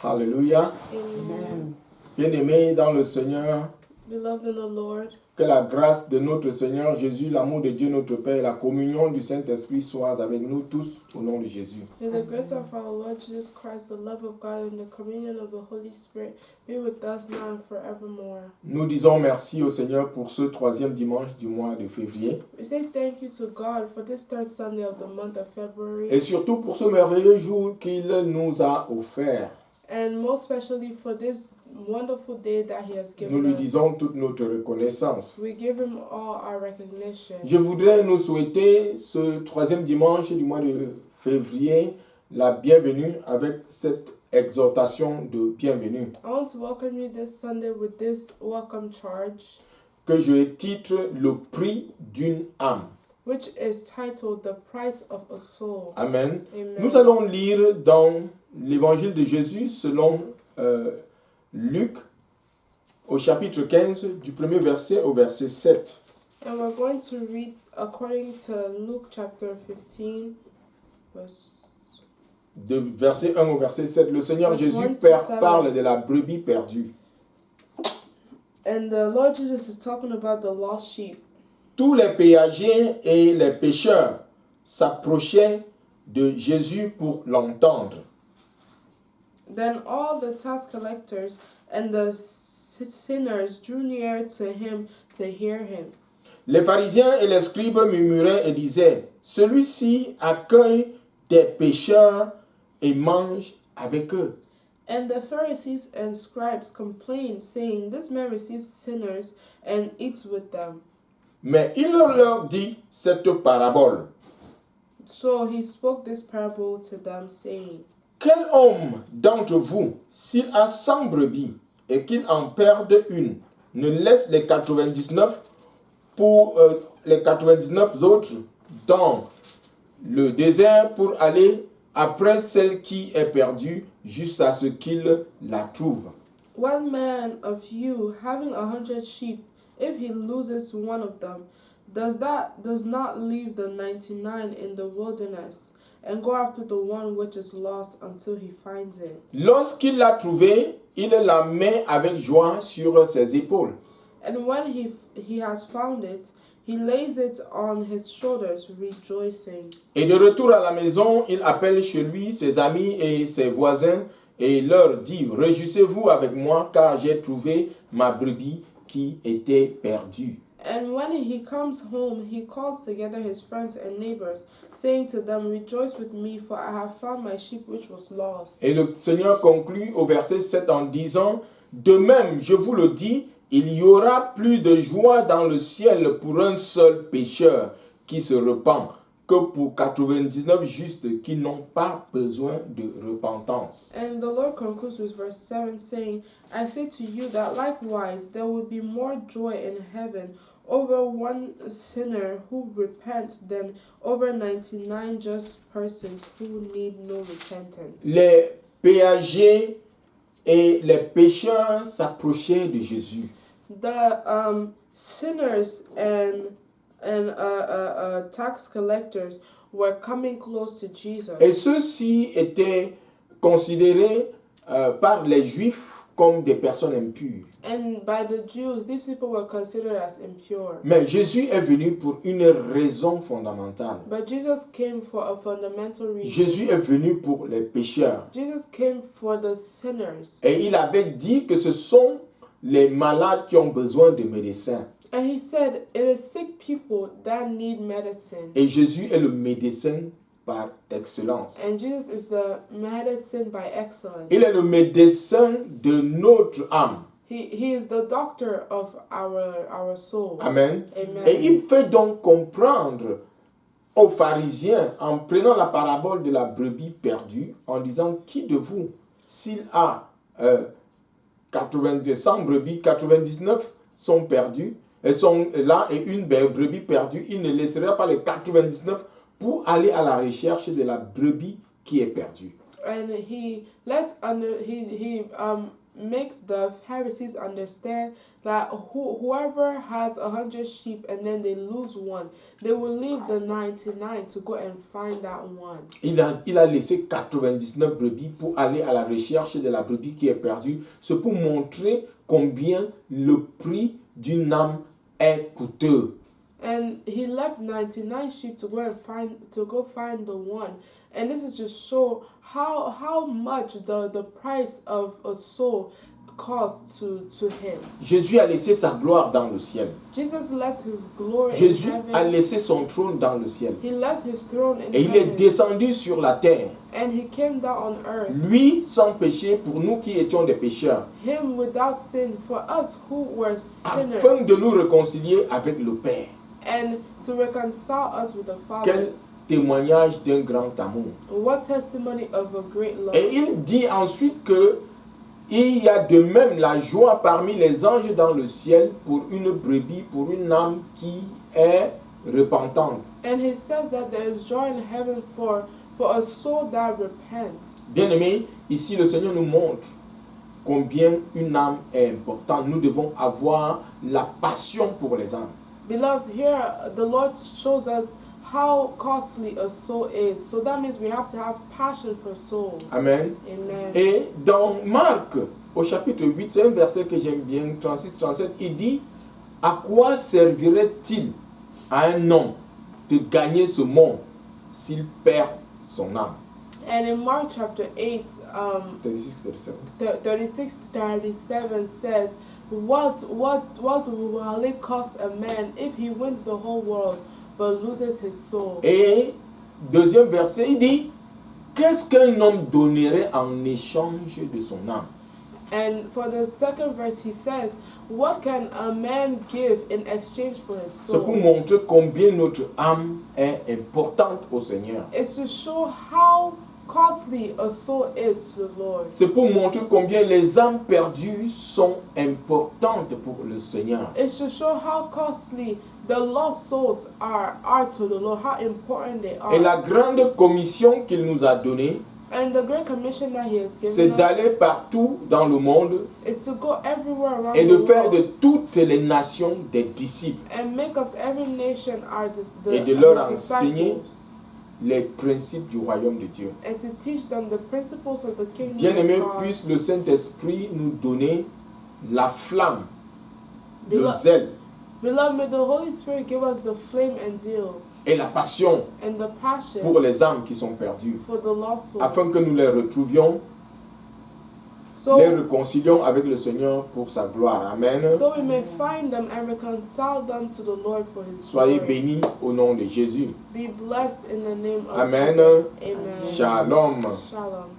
Alléluia. Amen. Bien-aimés dans le Seigneur, Beloved in the Lord, que la grâce de notre Seigneur Jésus, l'amour de Dieu notre Père et la communion du Saint-Esprit soient avec nous tous au nom de Jésus. may the grace of our Lord Jesus Christ, the love of God, and the communion of the Holy Spirit be with us now and forevermore. Nous disons merci au Seigneur pour ce troisième dimanche du mois de février We say thank you to God for this third Sunday of the month of February, et surtout pour ce merveilleux jour qu'il nous a offert. and most especially for this wonderful day that He has Nous given lui us. disons toute notre reconnaissance. We give Him all our recognition. Je voudrais nous souhaiter ce troisième dimanche du mois de février la bienvenue avec cette exhortation de bienvenue I want to welcome you this Sunday with this welcome charge, que je titre le prix d'une âme. which is titled The Price of a Soul. Amen. Amen. Nous allons lire dans l'évangile de Jésus selon Luc au chapitre 15 du premier verset au verset 7. And we're going to read according to Luke chapter 15, De verset 1 au verset 7. Le Seigneur Verse Jésus 1 to 7. parle de la brebis perdue. and the Lord Jesus is talking about the lost sheep. Tous les péagers et les pêcheurs s'approchaient de Jésus pour l'entendre. Then all the tax collectors and the sinners drew near to him to hear him. Les pharisiens et les scribes murmuraient et disaient, « Celui-ci accueille des pécheurs et mange avec eux. » And the Pharisees and scribes complained, saying, This man receives sinners and eats with them. Mais il leur dit cette parabole. So he spoke this parable to them, saying, Quel homme d'entre vous, s'il a 100 brebis et qu'il en perde une, ne laisse les 99 pour les 99 autres dans le désert pour aller après celle qui est perdue jusqu'à ce qu'il la trouve. One man of you, having 100 sheep, if he loses one of them, does not leave the 99 in the wilderness and go after the one which is lost until he finds it? Lorsqu'il l'a trouvée, il la met avec joie sur ses épaules. And when he has found it, he lays it on his shoulders, rejoicing. Et de retour à la maison, il appelle chez lui ses amis et ses voisins et leur dit, « Réjouissez-vous avec moi, car j'ai trouvé ma brebis qui était perdue. » And when he comes home, he calls together his friends and neighbors, saying to them, Rejoice with me, for I have found my sheep which was lost. Et le Seigneur conclut au verset 7 en disant, « De même, je vous le dis, il y aura plus de joie dans le ciel pour un seul pécheur qui se repent que pour 99 justes qui n'ont pas besoin de repentance. » And the Lord concludes with verse 7, saying, I say to you that likewise there will be more joy in heaven over one sinner who repents than over 99 just persons who need no repentance. Les péagers et les pécheurs s'approchaient de Jésus. The sinners and tax collectors were coming close to Jesus. Et ceux-ci étaient considérés par les Juifs comme des personnes impures. And by the Jews, these people were considered as impure. Mais Jésus est venu pour une raison fondamentale. But Jesus came for a fundamental reason. Jésus est venu pour les pécheurs. Jesus came for the sinners. Et il avait dit que ce sont les malades qui ont besoin de médecins. And he said, it is sick people that need medicine. Et Jésus est le médecin par excellence. And Jesus is the medicine by excellence. Il est le médecin de notre âme. He is the doctor of our soul. Amen. Amen. Et il fait donc comprendre aux pharisiens, en prenant la parabole de la brebis perdue, en disant, qui de vous, s'il a 100 brebis, 99 sont perdus, elles sont là, et une brebis perdue, il ne laissera pas les 99 pour aller à la recherche de la brebis qui est perdue. And he makes the Pharisees understand that whoever has 100 sheep and then they lose one, they will leave the 99 to go and find that one. Il a laissé 99 brebis pour aller à la recherche de la brebis qui est perdue. C'est pour montrer combien le prix d'une âme est coûteux. And he left 99 sheep to go find the one. And this is just show how much the price of a soul costs to him. Jésus a laissé sa gloire dans le ciel. Jesus left his glory Jésus in heaven. a laissé son trône dans le ciel. He left his throne in Et il est heaven. descendu sur la terre. And he came down on earth. Lui sans péché pour nous qui étions des pécheurs. Him without sin for us who were sinners. Afin de nous réconcilier avec le Père. And to reconcile us with the Father. Quel témoignage d'un grand amour. What testimony of a great love. Et il dit ensuite que il y a de même la joie parmi les anges dans le ciel pour une brebis, pour une âme qui est repentante. And he says that there is joy in heaven for a soul that repents. Bien-aimés, ici le Seigneur nous montre combien une âme est importante. Nous devons avoir la passion pour les âmes. Beloved, here the Lord shows us how costly a soul is. So that means we have to have passion for souls. Amen. Amen. Et dans Marc, au chapitre 8, c'est un verset que j'aime bien, 36-37, il dit « À quoi servirait-il à un homme de gagner ce monde s'il perd son âme ?» And in Mark chapter 8, 36-37 says, What will it cost a man if he wins the whole world but loses his soul? Et deuxième verset, il dit qu'est-ce qu'un homme donnerait en échange de son âme? And for the second verse, he says, what can a man give in exchange for his C'est pour soul? montrer combien notre âme est importante au Seigneur. It's to show how costly a soul is to the Lord. C'est pour montrer combien les âmes perdues sont importantes pour le Seigneur. It's to show how costly the lost souls are to the Lord, how important they are. Et la grande commission qu'il nous a donnée, And the great commission that he has c'est given us d'aller partout dans le monde is to go everywhere around et the de faire world de toutes les nations des disciples and make of every nation et de leur his enseigner disciples, les principes du royaume de Dieu. and to teach them the principles of the kingdom Bien-aimés, of God. puisse le Saint-Esprit nous donner la flamme, le Beloved, zèle Beloved, may the Holy Spirit give us the flame and zeal et la passion and the passion pour les âmes qui sont perdues, for the lost souls, afin que nous les retrouvions, so, les réconcilions avec le Seigneur pour sa gloire. Amen. so we may find them and reconcile them to the Lord for His Soyez glory. bénis au nom de Jésus. Be blessed in the name of Amen. Jesus. Amen. Shalom. Shalom.